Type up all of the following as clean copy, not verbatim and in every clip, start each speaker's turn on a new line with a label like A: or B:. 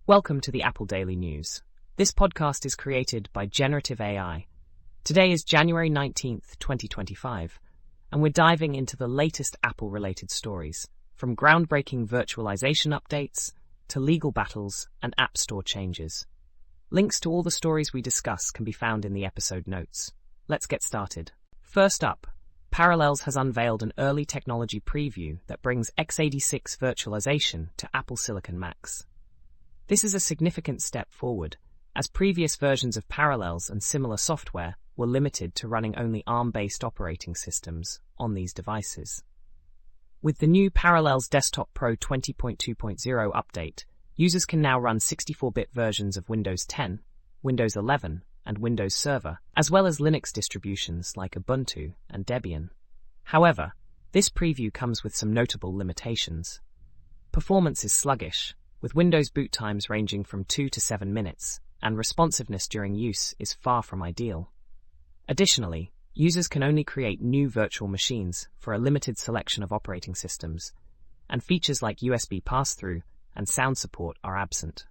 A: Welcome to the Apple Daily News. This podcast is created by Generative AI. Today is January 19th, 2025, and we're diving into the latest Apple-related stories, from groundbreaking virtualization updates to legal battles and App Store changes. Links to all the stories we discuss can be found in the episode notes. Let's get started. First up, Parallels has unveiled an early technology preview that brings x86 virtualization to Apple Silicon Macs. This is a significant step forward, as previous versions of Parallels and similar software were limited to running only ARM-based operating systems on these devices. With the new Parallels Desktop Pro 20.2.0 update, users can now run 64-bit versions of Windows 10, Windows 11, and Windows Server, as well as Linux distributions like Ubuntu and Debian. However, this preview comes with some notable limitations. Performance is sluggish, with Windows boot times ranging from 2 to 7 minutes, and responsiveness during use is far from ideal. Additionally, users can only create new virtual machines for a limited selection of operating systems, and features like USB pass-through and sound support are absent.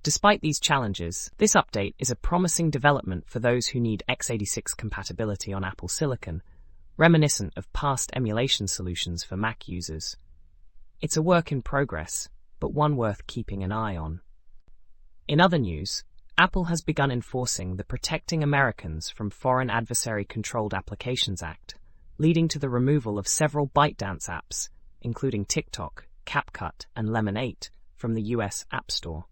A: Despite these challenges, this update is a promising development for those who need x86 compatibility on Apple Silicon, reminiscent of past emulation solutions for Mac users. It's a work in progress, but one worth keeping an eye on. In other news, Apple has begun enforcing the Protecting Americans from Foreign Adversary-Controlled Applications Act, leading to the removal of several ByteDance apps, including TikTok, CapCut, and Lemon 8, from the US App Store.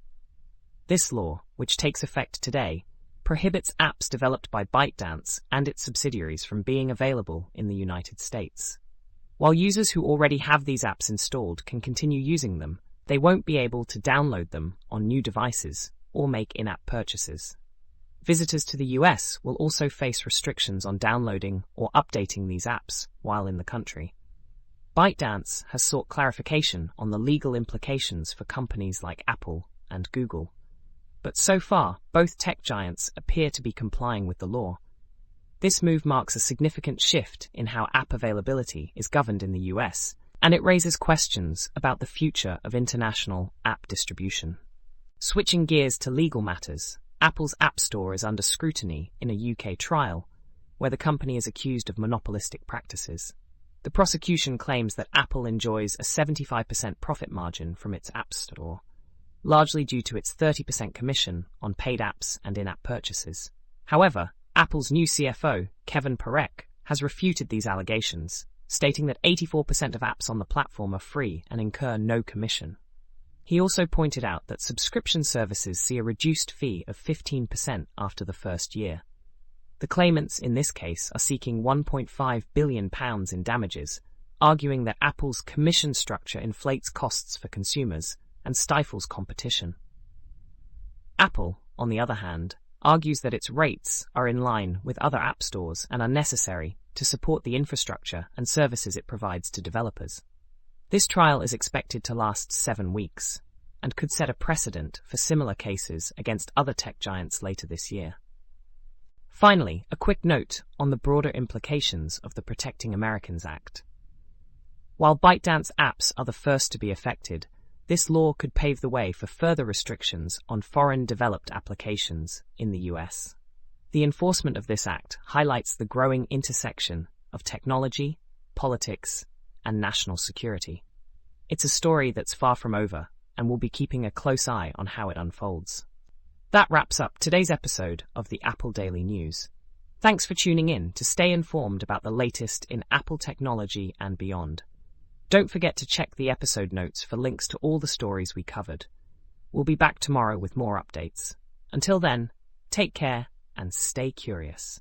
A: This law, which takes effect today, prohibits apps developed by ByteDance and its subsidiaries from being available in the United States. While users who already have these apps installed can continue using them, they won't be able to download them on new devices or make in-app purchases. Visitors to the US will also face restrictions on downloading or updating these apps while in the country. ByteDance has sought clarification on the legal implications for companies like Apple and Google. But so far, both tech giants appear to be complying with the law. This move marks a significant shift in how app availability is governed in the US, and it raises questions about the future of international app distribution. Switching gears to legal matters, Apple's App Store is under scrutiny in a UK trial, where the company is accused of monopolistic practices. The prosecution claims that Apple enjoys a 75% profit margin from its App Store, largely due to its 30% commission on paid apps and in-app purchases. However, Apple's new CFO, Kevin Parekh, has refuted these allegations, stating that 84% of apps on the platform are free and incur no commission. He also pointed out that subscription services see a reduced fee of 15% after the first year. The claimants in this case are seeking £1.5 billion in damages, arguing that Apple's commission structure inflates costs for consumers and stifles competition. Apple, on the other hand, argues that its rates are in line with other app stores and are necessary to support the infrastructure and services it provides to developers. This trial is expected to last 7 weeks and could set a precedent for similar cases against other tech giants later this year. Finally, a quick note on the broader implications of the Protecting Americans Act. While ByteDance apps are the first to be affected, this law could pave the way for further restrictions on foreign-developed applications in the US. The enforcement of this act highlights the growing intersection of technology, politics, and national security. It's a story that's far from over, and we'll be keeping a close eye on how it unfolds. That wraps up today's episode of the Apple Daily News. Thanks for tuning in to stay informed about the latest in Apple technology and beyond. Don't forget to check the episode notes for links to all the stories we covered. We'll be back tomorrow with more updates. Until then, take care and stay curious.